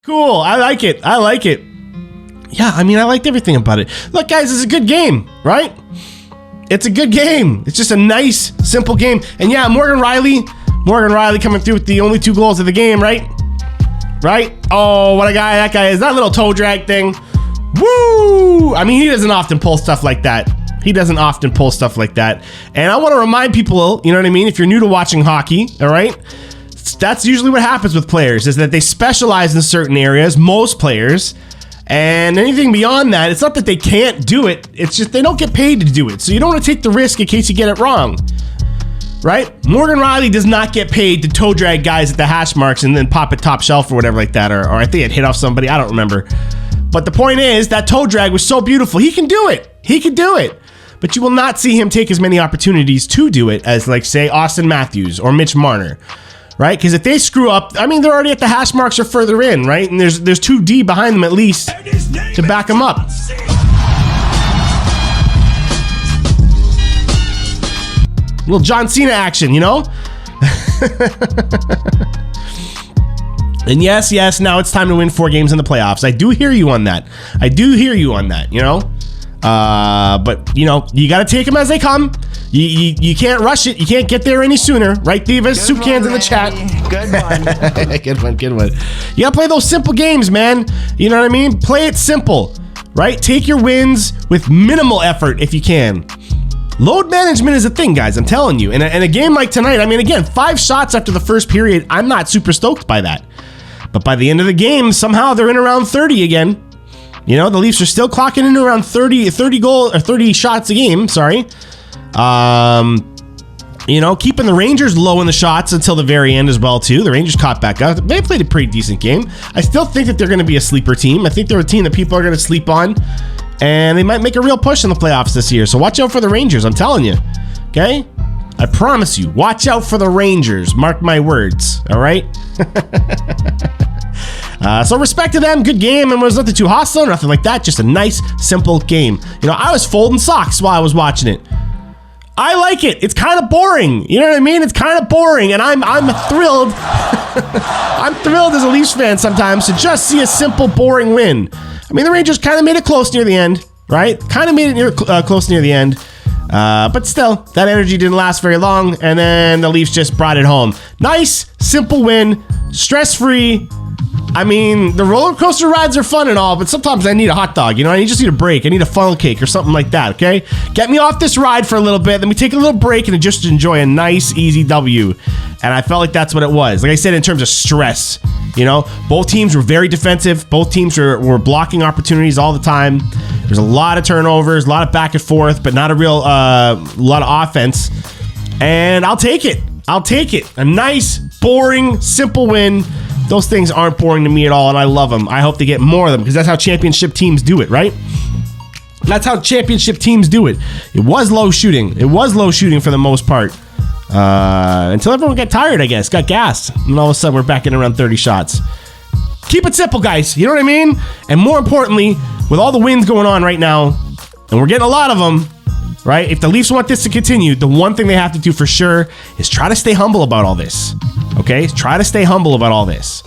Cool. I like it. I like it. Yeah, I mean, I liked everything about it. Look, guys, it's a good game, right? It's a good game. It's just a nice, simple game. And yeah, Morgan Riley coming through with the only 2 goals of the game, right? Right? Oh, what a guy that guy is. That little toe drag thing. Woo! I mean, he doesn't often pull stuff like that. And I want to remind people, you know what I mean? If you're new to watching hockey, all right? That's usually what happens with players, is that they specialize in certain areas, most players. And anything beyond that, it's not that they can't do it. It's just they don't get paid to do it. So you don't want to take the risk in case you get it wrong. Right? Morgan Riley does not get paid to toe drag guys at the hash marks and then pop it top shelf or whatever like that. Or I think it hit off somebody. I don't remember. But the point is, that toe drag was so beautiful. He can do it. But you will not see him take as many opportunities to do it as, like, say, Austin Matthews or Mitch Marner. Right? Because if they screw up, I mean, they're already at the hash marks or further in, right? And there's 2D behind them at least to back them up. A little John Cena action, you know? And yes, now it's time to win 4 games in the playoffs. I do hear you on that. You know? But, you know, you got to take them as they come. You can't rush it. You can't get there any sooner. Right, Divas? Soup cans in the chat. Good one. Good one. You got to play those simple games, man. You know what I mean? Play it simple, right? Take your wins with minimal effort if you can. Load management is a thing, guys. I'm telling you. And a game like tonight, I mean, again, 5 shots after the first period. I'm not super stoked by that. But by the end of the game, somehow they're in around 30 again. You know, the Leafs are still clocking in around 30 shots a game. Sorry. You know, keeping the Rangers low in the shots until the very end as well, too. The Rangers caught back up. They played a pretty decent game. I still think that they're going to be a sleeper team. I think they're a team that people are going to sleep on. And they might make a real push in the playoffs this year. So watch out for the Rangers. I'm telling you. Okay? I promise you. Watch out for the Rangers. Mark my words. All right? So respect to them. Good game. And was nothing too hostile. Nothing like that. Just a nice, simple game. You know, I was folding socks while I was watching it. I like it. It's kind of boring. You know what I mean? It's kind of boring. And I'm thrilled. I'm thrilled as a Leafs fan sometimes to just see a simple, boring win. I mean, the Rangers kind of made it close near the end, right? Kind of made it close near the end. But still, that energy didn't last very long. And then the Leafs just brought it home. Nice, simple win. Stress-free. I mean, the roller coaster rides are fun and all, but sometimes I need a hot dog. You know, I just need a break. I need a funnel cake or something like that, okay? Get me off this ride for a little bit. Let me take a little break and just enjoy a nice, easy W. And I felt like that's what it was. Like I said, in terms of stress, you know, both teams were very defensive. Both teams were blocking opportunities all the time. There's a lot of turnovers, a lot of back and forth, but not a real lot of offense. And I'll take it. A nice, boring, simple win. Those things aren't boring to me at all, and I love them. I hope they get more of them, because that's how championship teams do it, right? That's how championship teams do it. It was low shooting. For the most part. Until everyone got tired, I guess. Got gassed. And all of a sudden, we're back in around 30 shots. Keep it simple, guys. You know what I mean? And more importantly, with all the wins going on right now, and we're getting a lot of them, right? If the Leafs want this to continue, the one thing they have to do for sure is try to stay humble about all this. Okay? Try to stay humble about all this.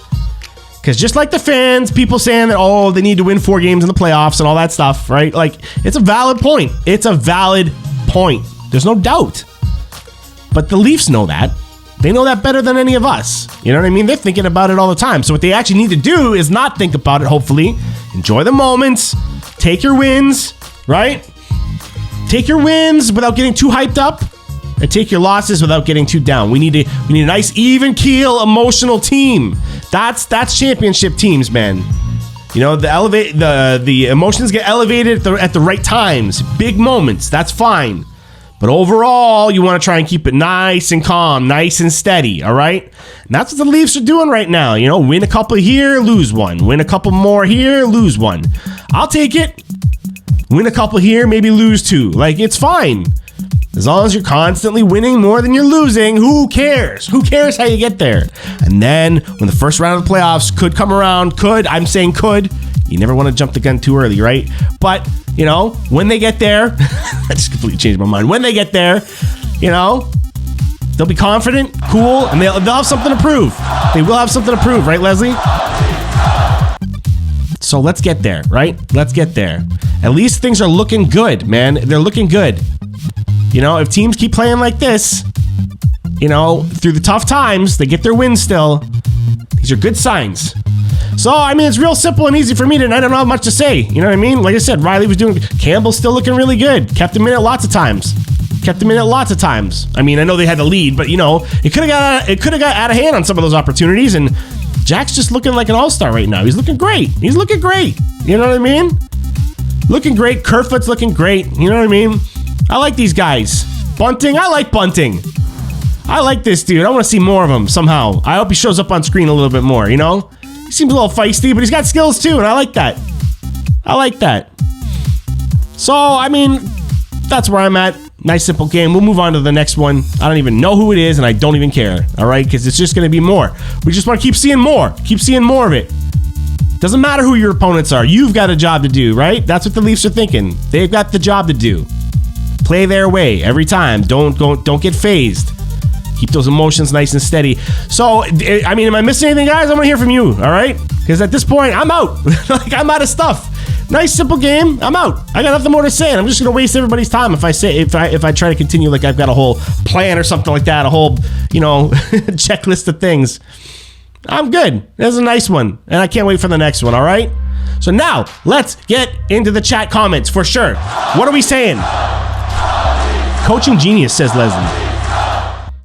Because just like the fans, people saying that, oh, they need to win 4 games in the playoffs and all that stuff, right? Like, it's a valid point. There's no doubt. But the Leafs know that. They know that better than any of us. You know what I mean? They're thinking about it all the time. So what they actually need to do is not think about it, hopefully. Enjoy the moments. Take your wins, right? Take your wins without getting too hyped up, and take your losses without getting too down. We need a nice even keel emotional team. That's championship teams, man. You know, the emotions get elevated at the right times, big moments. That's fine. But overall, you want to try and keep it nice and calm, nice and steady, all right? And that's what the Leafs are doing right now. You know, win a couple here, lose one. Win a couple more here, lose one. I'll take it. Win a couple here, maybe lose 2. Like, it's fine. As long as you're constantly winning more than you're losing, who cares? Who cares how you get there? And then when the first round of the playoffs could come around, I'm saying could. You never want to jump the gun too early, right? But, you know, when they get there, I just completely changed my mind. When they get there, you know, they'll be confident, cool, and they'll have something to prove. They will have something to prove, right, Leslie? So let's get there, right? Let's get there. At least things are looking good, man. They're looking good. You know, if teams keep playing like this, you know, through the tough times, they get their wins still. These are good signs. So, I mean, it's real simple and easy for me tonight. I don't have much to say. You know what I mean? Like I said, Riley was doing... Campbell's still looking really good. Kept him in it lots of times. I mean, I know they had the lead, but, you know, it could have got out of hand on some of those opportunities, and Jack's just looking like an all-star right now. He's looking great. You know what I mean? Looking great. Kerfoot's looking great. You know what I mean? I like these guys. Bunting, I like Bunting. I like this dude. I want to see more of him somehow. I hope he shows up on screen a little bit more, you know? He seems a little feisty, but he's got skills too, and I like that. So, I mean, that's where I'm at. Nice, simple game. We'll move on to the next one. I don't even know who it is, and I don't even care, all right? Because it's just going to be more. We just want to keep seeing more. Keep seeing more of it. Doesn't matter who your opponents are. You've got a job to do, right? That's what the Leafs are thinking. They've got the job to do. Play their way every time. Don't get phased. Keep those emotions nice and steady. So, I mean, am I missing anything, guys? I want to hear from you, all right? Because at this point, I'm out. Like, I'm out of stuff. Nice, simple game. I'm out. I got nothing more to say, and I'm just gonna waste everybody's time if I try to continue like I've got a whole plan or something like that, a whole, you know, checklist of things. I'm good. That's a nice one, and I can't wait for the next one. All right. So now let's get into the chat comments for sure. What are we saying? Coaching genius, says Leslie.